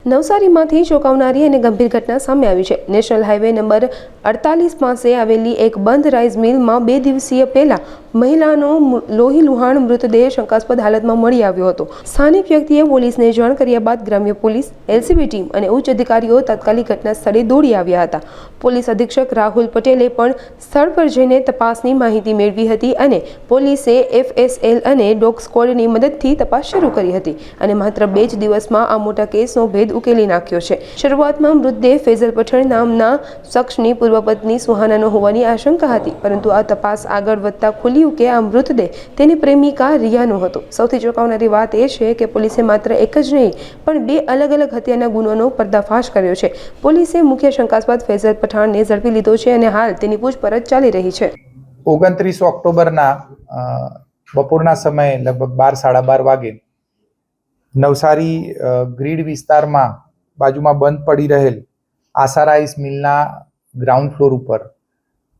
નવસારીમાંથી ચોંકાવનારી અને ગંભીર ઘટના સામે આવી છે। નેશનલ હાઈવે નંબર 48 પાસે આવેલી એક બંધ રાઈસ મિલમાં 2 દિવસીય પહેલા મહિલાનો લોહી લુહાણ મૃતદેહ શંકાસ્પદ હાલતમાં મળી આવ્યો હતો। સ્થાનિક વ્યક્તિએ પોલીસને જાણ કર્યા બાદ ગ્રામ્ય પોલીસ, એલસીબી ટીમ અને ઉચ્ચ અધિકારીઓ તાત્કાલિક ઘટના સ્થળે દોડી આવ્યા હતા। પોલીસ અધિક્ષક રાહુલ પટેલે પણ સ્થળ પર જઈને તપાસની માહિતી મેળવી હતી અને પોલીસે એફએસએલ અને ડોગ સ્ક્વોડની મદદથી તપાસ શરૂ કરી હતી અને માત્ર 2 જ દિવસમાં આ મોટા કેસનો ભેદ ઉકેલી નાખ્યો છે। શરૂઆતમાં મૃતદેહ ફૈઝલ પઠાણ નામના શખ્સની પૂર્વ પત્ની સુહાનાનો હોવાની આશંકા હતી, પરંતુ આ તપાસ આગળ વધતા ખુલ્યું કે આ મૃતદેહ તેની પ્રેમિકા રિયાનો હતો। સૌથી ચોંકાવનારી વાત એ છે કે પોલીસે માત્ર એક જ નહીં પણ 2 અલગ-અલગ હત્યાના ગુનાનો પર્દાફાશ કર્યો છે। પોલીસે મુખ્ય શંકાસ્પદ ફૈઝલ પઠાણને ઝડપી લીધો છે અને હાલ તેની પૂછપરછ ચાલી રહી છે। 29 ઓક્ટોબરના બપોરના સમયે લગભગ 12-12:30 વાગે નવસારી ગ્રીડ વિસ્તારમાં બાજુમાં બંધ પડી રહેલ આશા રાઈસ મિલના ગ્રાઉન્ડ ફ્લોર ઉપર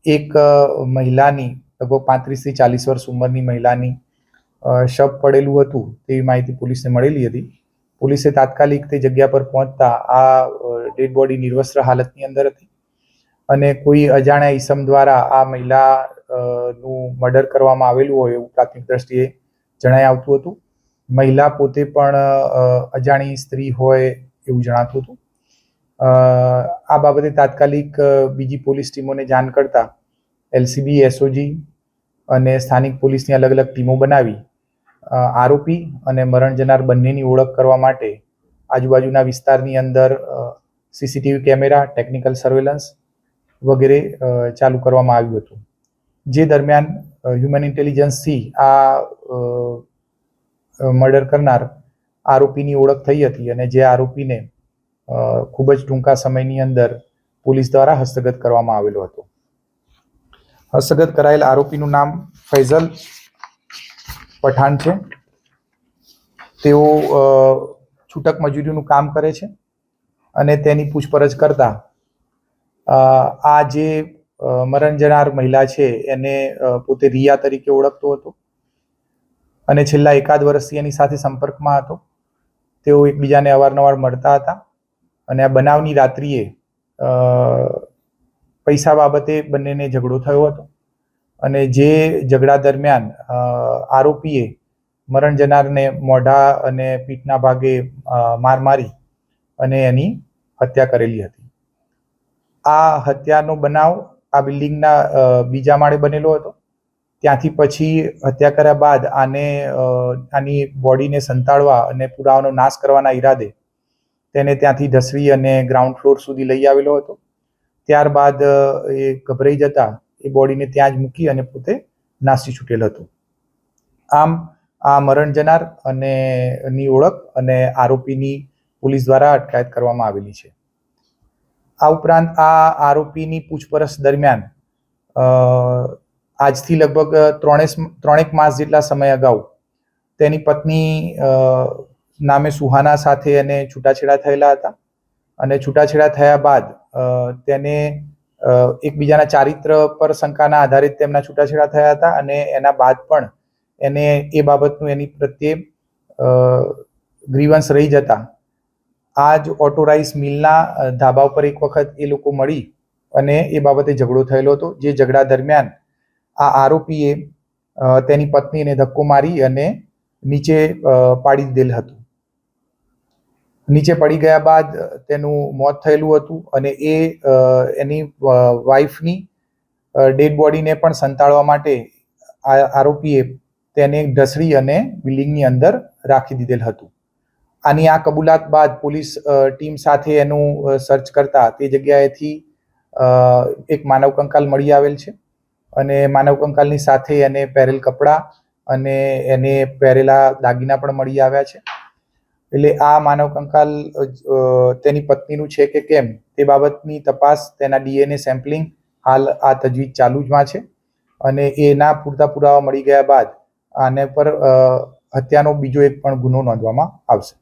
એક મહિલાની લગભગ 35 થી 40 વર્ષ ઉંમરની મહિલાની શવ પડેલું હતું તેવી માહિતી પોલીસને મળેલી હતી। પોલીસે તાત્કાલિક તે જગ્યા પર પહોંચતા આ ડેડ બોડી નિર્વસ્ત્ર હાલતની અંદર હતી અને કોઈ અજાણ્યા ઈસમ દ્વારા આ મહિલાનું મર્ડર કરવામાં આવેલું હોય એવું પ્રાથમિક દ્રષ્ટિએ જણાઈ આવતું હતું। મહિલા પોતે પણ અજાણી સ્ત્રી હોય એવું જણાતું હતું। આ બાબતે તાત્કાલિક બીજી પોલીસ ટીમોને જાણ કરતા એલસીબી, એસઓજી અને સ્થાનિક પોલીસની અલગ-અલગ ટીમો બનાવી આરોપી અને મરણ જનાર બંનેની ઓળખ કરવા માટે આજુબાજુના વિસ્તારની અંદર સીસીટીવી કેમેરા, ટેકનિકલ સર્વેલન્સ વગેરે ચાલુ કરવામાં આવ્યું હતું, જે દરમિયાન હ્યુમન ઇન્ટેલિજન્સથી આ મર્ડર કરનાર આરોપીની ઓળખ થઈ હતી અને જે આરોપીને ખૂબ જ ટૂંકા સમયની અંદર પોલીસ દ્વારા હસ્તગત કરવામાં આવેલો હતો। હસ્તગત કરાયેલ આરોપીનું નામ ફૈઝલ પઠાણ છે। તેઓ છૂટક મજૂરીનું કામ કરે છે અને તેની પૂછપરછ કરતા આ જે મરણ જનાર મહિલા છે એને પોતે રિયા તરીકે ઓળખતો હતો અને છેલ્લા 1 વર્ષથી એની સાથે સંપર્કમાં હતો। તેઓ એકબીજાને અવારનવાર મળતા હતા અને આ બનાવની રાત્રિએ પૈસા બાબતે બંનેને ઝઘડો થયો હતો અને જે ઝઘડા દરમિયાન આરોપીએ મરણ જનારને મોઢા અને પીઠના ભાગે માર મારી અને એની હત્યા કરેલી હતી। આ હત્યાનો બનાવ આ બિલ્ડિંગના બીજા માળે બનેલો હતો। ત્યાંથી પછી હત્યા કર્યા બાદ આની બોડીને સંતાડવા અને પુરાવાનો નાશ કરવાના ઈરાદે તેને ત્યાંથી ધસવી અને ગ્રાઉન્ડ ફ્લોર સુધી લઈ આવેલો હતો। ત્યારબાદ એ ગભરાઈ જતા એ બોડીને ત્યાં જ મૂકી અને પોતે નાસી છૂટેલ હતો। આમ આ મરણ જનાર અને ની ઓળખ અને આરોપીની પોલીસ દ્વારા અટકાયત કરવામાં આવેલી છે। આ ઉપરાંત આ આરોપીની પૂછપરછ દરમિયાન આજથી લગભગ 3 માસ જેટલા સમય અગાઉ તેની પત્ની નામે સુહાના સાથે એને છૂટાછેડા થયેલા હતા અને છૂટાછેડા થયા બાદ તેને એકબીજાના ચારિત્ર પર શંકાના આધારે તેમના છૂટાછેડા થયા હતા અને એના બાદ પણ એને એ બાબતનું એની પ્રત્યે ગ્રીવન્સ રહી જતા આ જ ઓટો રાઈસ મિલના ધાબા ઉપર એક વખત એ લોકો મળી અને એ બાબતે ઝઘડો થયેલો હતો, જે ઝઘડા દરમિયાન આ આરોપીએ તેની પત્નીને ધક્કો મારી અને નીચે પાડી દીધેલ હતું। નીચે પડી ગયા બાદ તેનું મોત થયેલું હતું અને એની વાઈફની ડેડ બોડીને પણ સંતાડવા માટે આરોપીએ તેને ઢસડી અને બિલ્ડિંગની અંદર રાખી દીધેલ હતું। આની આ કબૂલાત બાદ પોલીસ ટીમ સાથે એનું સર્ચ કરતા તે જગ્યાએથી એક માનવ કંકાલ મળી આવેલ છે અને માનવ કંકાલની સાથે એને પહેરેલ કપડાં અને એને પહેરેલા દાગીના પણ મળી આવ્યા છે। એટલે આ માનવ કંકાલ તેની પત્નીનું છે કે કેમ તે બાબતની તપાસ, તેના ડીએનએ સેમ્પલિંગ હાલ આ તજવીજ ચાલુમાં છે અને એના પૂરતા પુરાવા મળી ગયા બાદ આને પર હત્યાનો બીજો એક પણ ગુનો નોંધવામાં આવશે।